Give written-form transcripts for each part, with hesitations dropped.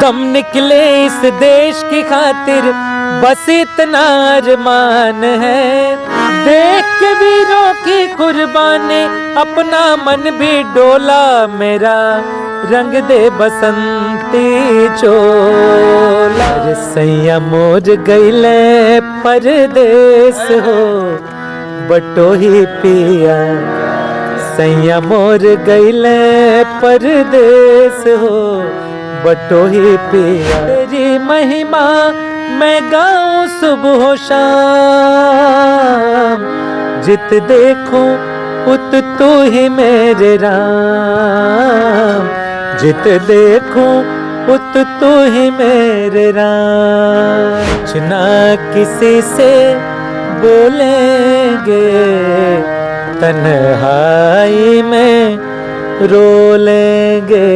दम निकले इस देश की खातिर बस इतना अरमान है। देख के वीरों की कुर्बानी अपना मन भी डोला। मेरा रंग दे बसंती चोला। अरे सैया मोर गईले परदेस हो बटोही पिया। सैया मोर गईले परदेस हो बटोही पिया। तेरी महिमा मैं गाऊं सुबह शाम। जित देखूं उत तू ही मेरे राम। जित देखूं उत तू ही मेरे राम। कुछ ना किसी से बोलेंगे तन्हाई में रो लेंगे।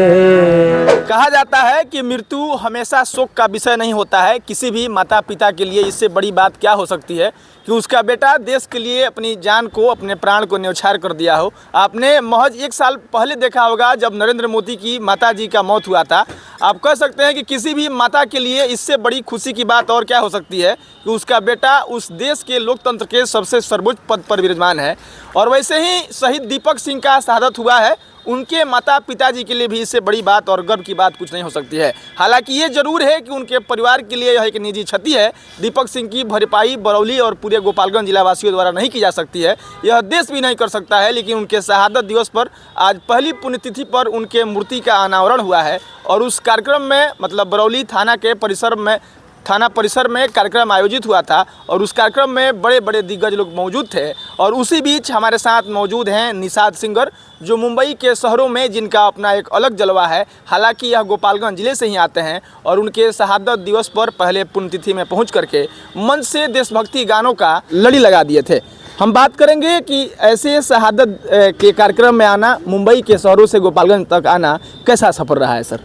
कहा जाता है कि मृत्यु हमेशा शोक का विषय नहीं होता है। किसी भी माता पिता के लिए इससे बड़ी बात क्या हो सकती है कि उसका बेटा देश के लिए अपनी जान को, अपने प्राण को न्यौछावर कर दिया हो। आपने महज 1 साल पहले देखा होगा जब नरेंद्र मोदी की माता जी का मौत हुआ था। आप कह सकते हैं कि किसी भी माता के लिए इससे बड़ी खुशी की बात और क्या हो सकती है कि उसका बेटा उस देश के लोकतंत्र के सबसे सर्वोच्च पद पर विराजमान है। और वैसे ही शहीद दीपक सिंह का शहादत हुआ है। उनके माता पिताजी के लिए भी इससे बड़ी बात और गर्व की बात कुछ नहीं हो सकती है। हालांकि ये जरूर है कि उनके परिवार के लिए यह एक निजी क्षति है। दीपक सिंह की भरपाई बरौली और पूरे गोपालगंज जिलावासियों द्वारा नहीं की जा सकती है, यह देश भी नहीं कर सकता है। लेकिन उनके शहादत दिवस पर आज पहली पुण्यतिथि पर उनके मूर्ति का अनावरण हुआ है और उस कार्यक्रम में मतलब बरौली थाना परिसर में कार्यक्रम आयोजित हुआ था और उस कार्यक्रम में बड़े बड़े दिग्गज लोग मौजूद थे। और उसी बीच हमारे साथ मौजूद हैं निषाद सिंगर, जो मुंबई के शहरों में जिनका अपना एक अलग जलवा है। हालांकि यह गोपालगंज जिले से ही आते हैं और उनके शहादत दिवस पर पहले पुण्यतिथि में पहुंच करके मंच से देशभक्ति गानों का लड़ी लगा दिए थे। हम बात करेंगे कि ऐसे शहादत के कार्यक्रम में आना, मुंबई के शहरों से गोपालगंज तक आना कैसा सफ़र रहा है सर?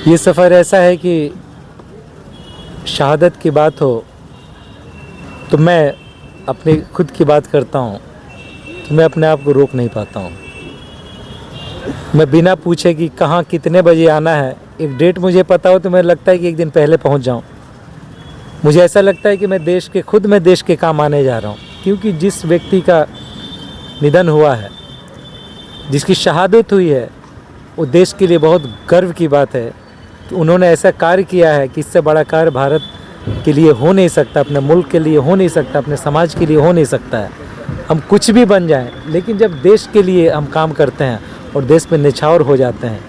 ये सफ़र ऐसा है कि शहादत की बात हो तो मैं अपनी खुद की बात करता हूँ तो मैं अपने आप को रोक नहीं पाता हूँ। मैं बिना पूछे कि कहाँ कितने बजे आना है, एक डेट मुझे पता हो तो मुझे लगता है कि एक दिन पहले पहुँच जाऊँ। मुझे ऐसा लगता है कि मैं देश के काम आने जा रहा हूँ। क्योंकि जिस व्यक्ति का निधन हुआ है, जिसकी शहादत हुई है, वो देश के लिए बहुत गर्व की बात है। उन्होंने ऐसा कार्य किया है कि इससे बड़ा कार्य भारत के लिए हो नहीं सकता, अपने मुल्क के लिए हो नहीं सकता, अपने समाज के लिए हो नहीं सकता है। हम कुछ भी बन जाएं, लेकिन जब देश के लिए हम काम करते हैं और देश में निछावर हो जाते हैं,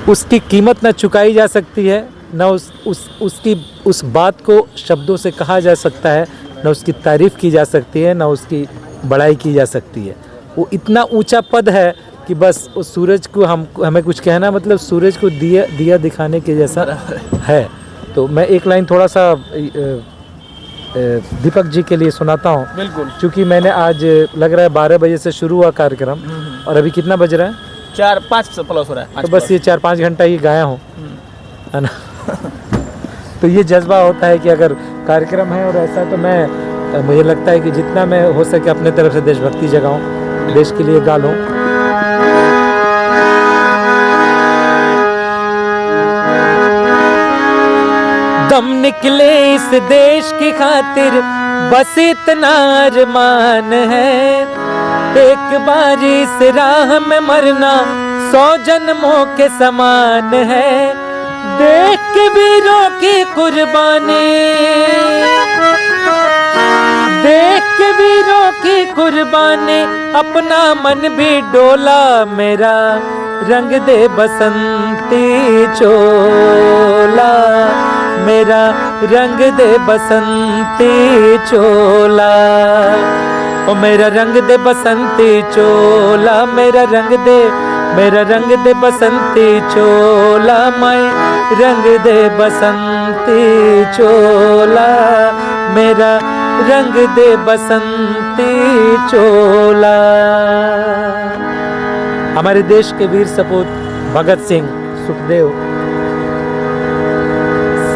उसकी कीमत ना चुकाई जा सकती है, ना उस बात को शब्दों से कहा जा सकता है, ना उसकी तारीफ़ की जा सकती है, ना उसकी बड़ाई की जा सकती है। वो इतना ऊंचा पद है कि बस उस सूरज को हमें कुछ कहना मतलब सूरज को दिया दिखाने के जैसा है। तो मैं एक लाइन थोड़ा सा दीपक जी के लिए सुनाता हूँ। बिल्कुल। क्योंकि मैंने आज लग रहा है 12 बजे से शुरू हुआ कार्यक्रम और अभी कितना बज रहा है? 4-5 प्लस हो रहा है। तो बस ये 4-5 घंटा ही गाया हूँ, है ना। तो ये जज्बा होता है कि अगर कार्यक्रम है और ऐसा, तो मुझे लगता है कि जितना मैं हो सके अपने तरफ से देशभक्ति जगाऊँ, देश के लिए गा लूँ। दम निकले इस देश की खातिर बस इतना अरमान है। एक बार इस राह में मरना 100 जन्मों के समान है। देख के वीरों की कुर्बानी, देख के वीरों की कुर्बानी अपना मन भी डोला। मेरा रंग दे बसंती चोला। मेरा रंग दे बसंती चोला। ओ मेरा रंग दे बसंती चोला। मेरा रंग दे बसंती चोला। मैं रंग दे बसंती चोला। मेरा रंग दे बसंती चोला। हमारे देश के वीर सपूत भगत सिंह, सुखदेव,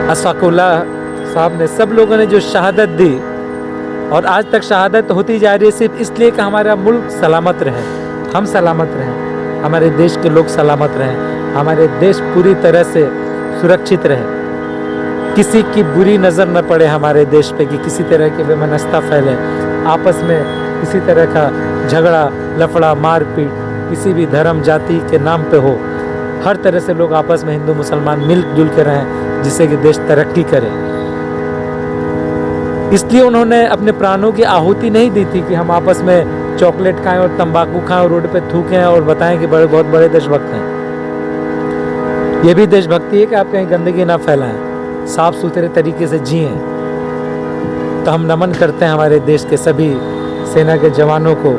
अशफाकुल्लाह साहब ने, सब लोगों ने जो शहादत दी और आज तक शहादत होती जा रही है, सिर्फ इसलिए कि हमारा मुल्क सलामत रहे, हम सलामत रहें, हमारे देश के लोग सलामत रहें। हमारे देश पूरी तरह से सुरक्षित रहे, किसी की बुरी नज़र न पड़े हमारे देश पे कि किसी तरह की बेमनस्ता फैले, आपस में किसी तरह का झगड़ा लफड़ा मारपीट किसी भी धर्म जाति के नाम पे हो। हर तरह से लोग आपस में हिंदू मुसलमान मिलजुल के रहें, जिससे कि देश तरक्की करे। इसलिए उन्होंने अपने प्राणों की आहुति नहीं दी थी कि हम आपस में चॉकलेट खाएं और तंबाकू खाएं और रोड पे थूकें और बताएं कि बहुत बड़े देशभक्त हैं। ये भी देशभक्ति है कि आप कहीं गंदगी ना फैलाएं, साफ सुथरे तरीके से जिएं। तो हम नमन करते हैं हमारे देश के सभी सेना के जवानों को,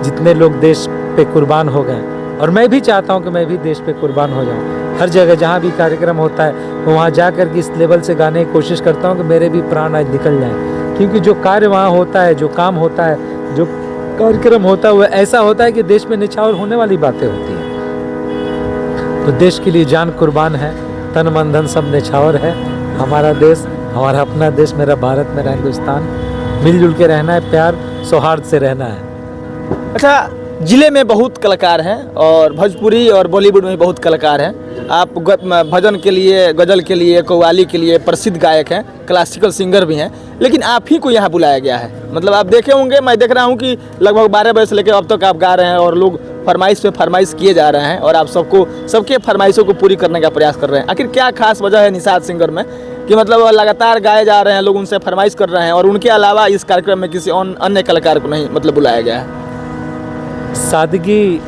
जितने लोग देश पे कुर्बान हो गए। और मैं भी चाहता हूं कि मैं भी देश पे कुर्बान हो जाऊं। हर जगह जहां भी कार्यक्रम होता है वहां जा कर के इस लेवल से गाने की कोशिश करता हूं कि मेरे भी प्राण आज निकल जाएं। क्योंकि जो कार्य वहाँ होता है, जो काम होता है, जो कार्यक्रम होता है, वह ऐसा होता है कि देश में निछावर होने वाली बातें होती हैं। तो देश के लिए जान कुर्बान है, तन मन धन सब निछावर है। हमारा देश, हमारा अपना देश, मेरा भारत, मेरा हिंदुस्तान, मिलजुल के रहना है, प्यार सौहार्द से रहना है। अच्छा, जिले में बहुत कलाकार हैं और भोजपुरी और बॉलीवुड में भी बहुत कलाकार हैं। आप भजन के लिए, गज़ल के लिए, कव्वाली के लिए प्रसिद्ध गायक हैं, क्लासिकल सिंगर भी हैं, लेकिन आप ही को यहाँ बुलाया गया है। मतलब आप देखे होंगे, मैं देख रहा हूँ कि लगभग 12 बजे से लेकर अब तक आप गा रहे हैं और लोग फरमाइश पे फरमाइश किए जा रहे हैं और आप सबके फरमाइशों को पूरी करने का प्रयास कर रहे हैं। आखिर क्या खास वजह है निषाद सिंगर में कि मतलब लगातार गाए जा रहे हैं, लोग उनसे फरमाइश कर रहे हैं और उनके अलावा इस कार्यक्रम में किसी अन्य कलाकार को नहीं मतलब बुलाया गया है? सादगी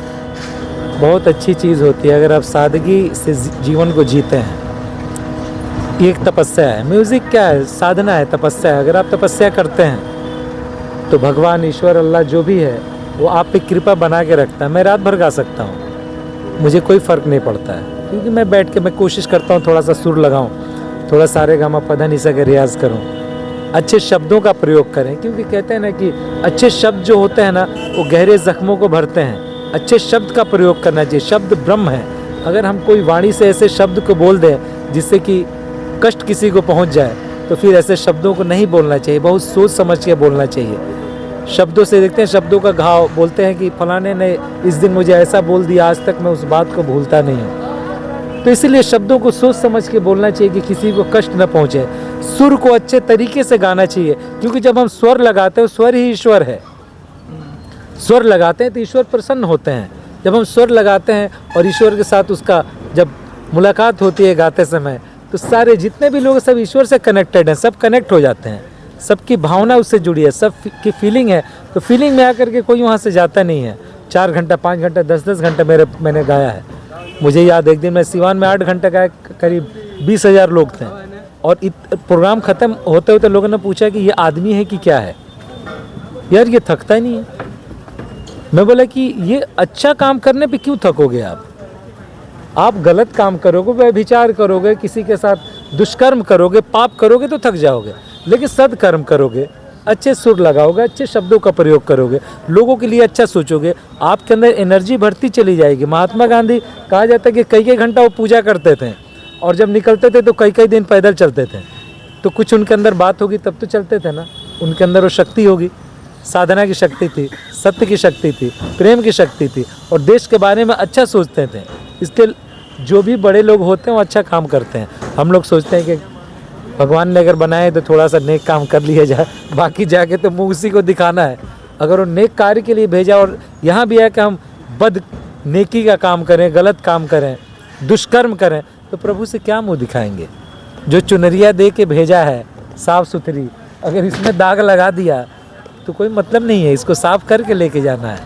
बहुत अच्छी चीज़ होती है अगर आप सादगी से जीवन को जीते हैं। ये एक तपस्या है। म्यूज़िक क्या है? साधना है, तपस्या है। अगर आप तपस्या करते हैं तो भगवान, ईश्वर, अल्लाह जो भी है वो आप पे कृपा बना के रखता है। मैं रात भर गा सकता हूँ, मुझे कोई फ़र्क नहीं पड़ता है, क्योंकि मैं बैठ के मैं कोशिश करता हूँ थोड़ा सा सुर लगाऊँ, थोड़ा सारे गामा पधा निसा का रियाज़ करूँ, अच्छे शब्दों का प्रयोग करें। क्योंकि कहते हैं ना कि अच्छे शब्द जो होते हैं ना वो गहरे जख्मों को भरते हैं। अच्छे शब्द का प्रयोग करना चाहिए। शब्द ब्रह्म है। अगर हम कोई वाणी से ऐसे शब्द को बोल दें जिससे कि कष्ट किसी को पहुंच जाए, तो फिर ऐसे शब्दों को नहीं बोलना चाहिए। बहुत सोच समझ के बोलना चाहिए। शब्दों से देखते हैं, शब्दों का घाव। बोलते हैं कि फलाने ने इस दिन मुझे ऐसा बोल दिया, आज तक मैं उस बात को भूलता नहीं हूँ। तो इसीलिए शब्दों को सोच समझ के बोलना चाहिए कि किसी को कष्ट न पहुँचे। सुर को अच्छे तरीके से गाना चाहिए, क्योंकि जब हम स्वर लगाते हैं, स्वर ही ईश्वर है। स्वर लगाते हैं तो ईश्वर प्रसन्न होते हैं। जब हम स्वर लगाते हैं और ईश्वर के साथ उसका जब मुलाकात होती है गाते समय, तो सारे जितने भी लोग सब ईश्वर से कनेक्टेड हैं, सब कनेक्ट हो जाते हैं। सबकी भावना उससे जुड़ी है, सब की फीलिंग है। तो फीलिंग में आकर के कोई वहाँ से जाता नहीं है। 4 घंटा, 5 घंटा, 10-10 घंटे मैंने गाया है। मुझे याद, एक दिन मैं सिवान में 8 घंटे गाया, करीब 20,000 लोग थे। और प्रोग्राम ख़त्म होते होते लोगों ने पूछा कि ये आदमी है कि क्या है, यार ये थकता ही नहीं है। मैं बोला कि ये अच्छा काम करने पे क्यों थकोगे आप गलत काम करोगे, व्यभिचार करोगे, किसी के साथ दुष्कर्म करोगे, पाप करोगे तो थक जाओगे। लेकिन सदकर्म करोगे, अच्छे सुर लगाओगे, अच्छे शब्दों का प्रयोग करोगे, लोगों के लिए अच्छा सोचोगे, आपके अंदर एनर्जी बढ़ती चली जाएगी। महात्मा गांधी कहा जाता है कि कई घंटा वो पूजा करते थे और जब निकलते थे तो कई दिन पैदल चलते थे। तो कुछ उनके अंदर बात होगी तब तो चलते थे ना। उनके अंदर वो शक्ति होगी, साधना की शक्ति थी, सत्य की शक्ति थी, प्रेम की शक्ति थी और देश के बारे में अच्छा सोचते थे। इसलिए जो भी बड़े लोग होते हैं वो अच्छा काम करते हैं। हम लोग सोचते हैं कि भगवान ने अगर बनाए तो थोड़ा सा नेक काम कर लिया जाए, बाकी जाके तो मुँह उसी को दिखाना है। अगर वो नेक कार्य के लिए भेजा और यहाँ भी है कि हम बद नेकी का काम करें, गलत काम करें, दुष्कर्म करें, तो प्रभु से क्या मुँह दिखाएंगे? जो चुनरिया दे के भेजा है साफ़ सुथरी, अगर इसमें दाग लगा दिया तो कोई मतलब नहीं है। इसको साफ करके लेके जाना है,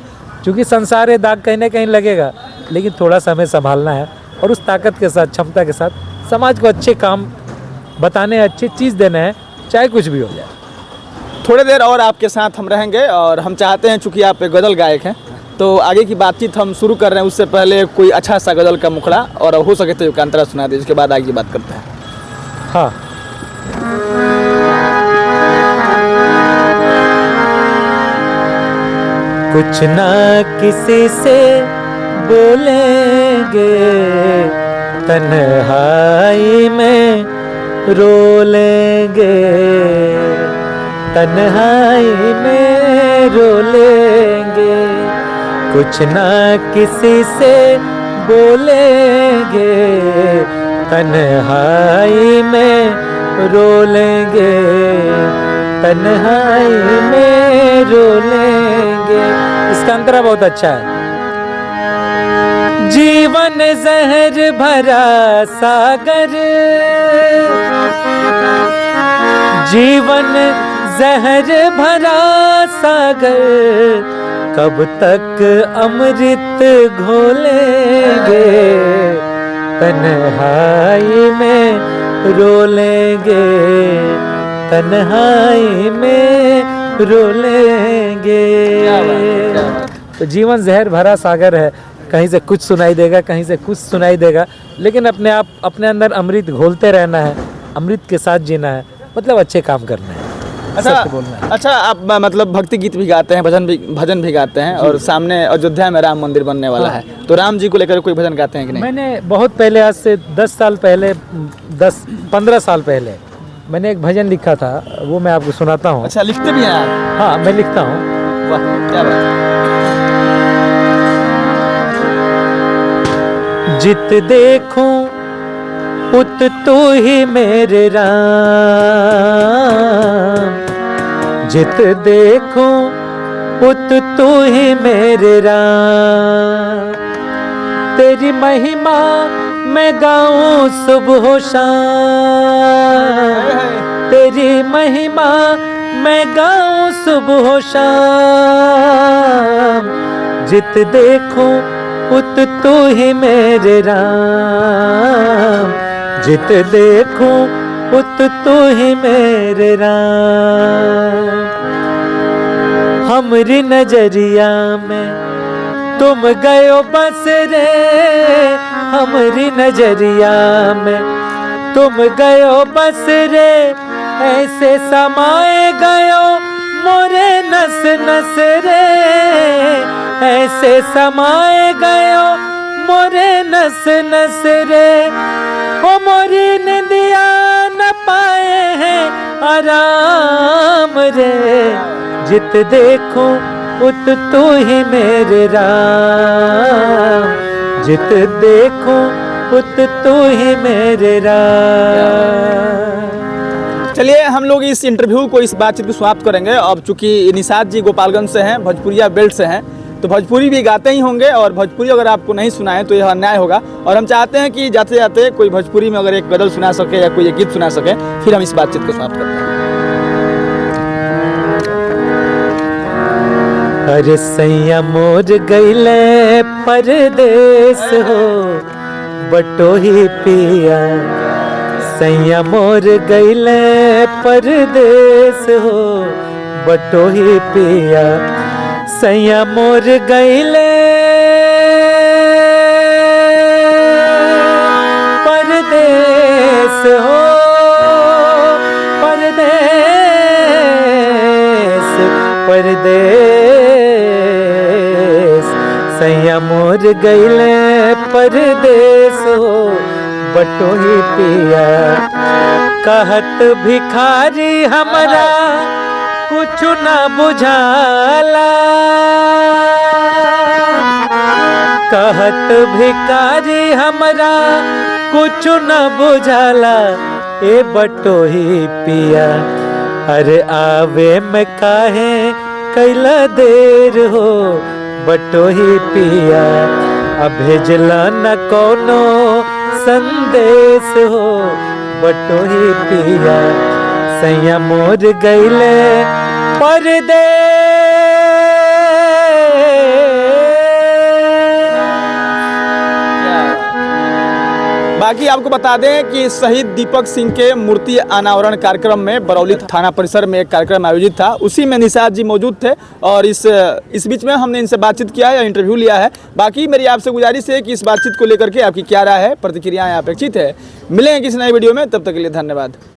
क्योंकि संसार है, दाग कहीं ना कहीं लगेगा, लेकिन थोड़ा सा हमें संभालना है और उस ताकत के साथ, क्षमता के साथ समाज को अच्छे काम बताने, अच्छी चीज़ देना है, चाहे कुछ भी हो जाए। थोड़ी देर और आपके साथ हम रहेंगे और हम चाहते हैं, चूँकि आप एक गज़ल गायक हैं, तो आगे की बातचीत हम शुरू कर रहे हैं उससे पहले कोई अच्छा सा गज़ल का मुखड़ा और हो सके तो एकांतरा सुना दे, उसके बाद आगे की बात करते हैं। हाँ, कुछ ना किसी से बोलेंगे, तन्हाई में रो लेंगे, तन्हाई में रो लेंगे। कुछ ना किसी से बोलेंगे, तन्हाई में रो लेंगे, तन्हाई में रो लेंगे। इसका अंतरा बहुत अच्छा है। जीवन जहर भरा सागर, जीवन जहर भरा सागर, कब तक अमृत घोलेंगे, तन्हाई में रो लेंगे, तन्हाई में रो लेंगे। तो जीवन जहर भरा सागर है, कहीं से कुछ सुनाई देगा, कहीं से कुछ सुनाई देगा, लेकिन अपने आप अपने अंदर अमृत घोलते रहना है, अमृत के साथ जीना है, मतलब अच्छे काम करना है। अच्छा, आप मतलब भक्ति गीत भी गाते हैं, भजन भी गाते हैं, और सामने अयोध्या में राम मंदिर बनने वाला है, तो राम जी को लेकर कोई भजन गाते हैं कि नहीं? मैंने बहुत पहले, आज से 10 साल पहले, 10-15 साल पहले मैंने एक भजन लिखा था, वो मैं आपको सुनाता हूँ। अच्छा, लिखते भी हैं आप? हाँ, मैं लिखता हूँ। वाह, क्या बात है। जित देखूं उत तू ही मेरे राम, जित देखूं उत तू ही मेरे राम, तेरी महिमा मैं गाऊं सुबह शाम, तेरी महिमा मैं गाऊं सुबह शाम, जित देखूं उत तू ही मेरे राम, जित देखूं उत तू ही मेरे राम। हमरी नजरिया में तुम गयो बस रे, हमरी नजरिया में तुम गयो बस रे, ऐसे समाए गयो मोरे नस नस रे, ऐसे समाए गयो मोरे नस नस रे, ओ मोरी निंदिया न पाए हैं आराम रे, जित देखूं उत तू ही मेरे राम, जित देखूं उत तू ही मेरे राम। चलिए, हम लोग इस इंटरव्यू को, इस बातचीत को समाप्त करेंगे। अब चूंकि निषाद जी गोपालगंज से हैं, भोजपुरिया बेल्ट से हैं, तो भोजपुरी भी गाते ही होंगे, और भोजपुरी अगर आपको नहीं सुनाए तो यह अन्याय होगा, और हम चाहते हैं कि जाते जाते कोई भोजपुरी में अगर एक गज़ल सुना सके या कोई एक गीत सुना सके, फिर हम इस बातचीत को समाप्त करते हैं। अरे सैया मोर गईले परदेस हो, बटोही पिया, सैया मोर गईले परदेस हो, बटोही पिया, सैया मोर गईले परदेस हो, परदेस परदेस, सैया मोर गईले परदेस हो, बटोही पिया, कहत भिखारी हमरा कुछ न बुझाला, कहत भिखारी हमरा कुछ न बुझाला, ए बटोही पिया, अरे आवे में काहे कैला देर हो, बटोही पिया, अब भेजला न कोनो संदेश हो, बटोही पिया, सैया मोर गईले परदेस। बाकी आपको बता दें कि शहीद दीपक सिंह के मूर्ति अनावरण कार्यक्रम में बरौली थाना परिसर में एक कार्यक्रम आयोजित था, उसी में निषाद जी मौजूद थे, और इस बीच में हमने इनसे बातचीत किया है या इंटरव्यू लिया है। बाकी मेरी आपसे गुजारिश है कि इस बातचीत को लेकर के आपकी क्या राय है, प्रतिक्रियाएं अपेक्षित है। मिलेंगे किसी नई वीडियो में, तब तक के लिए धन्यवाद।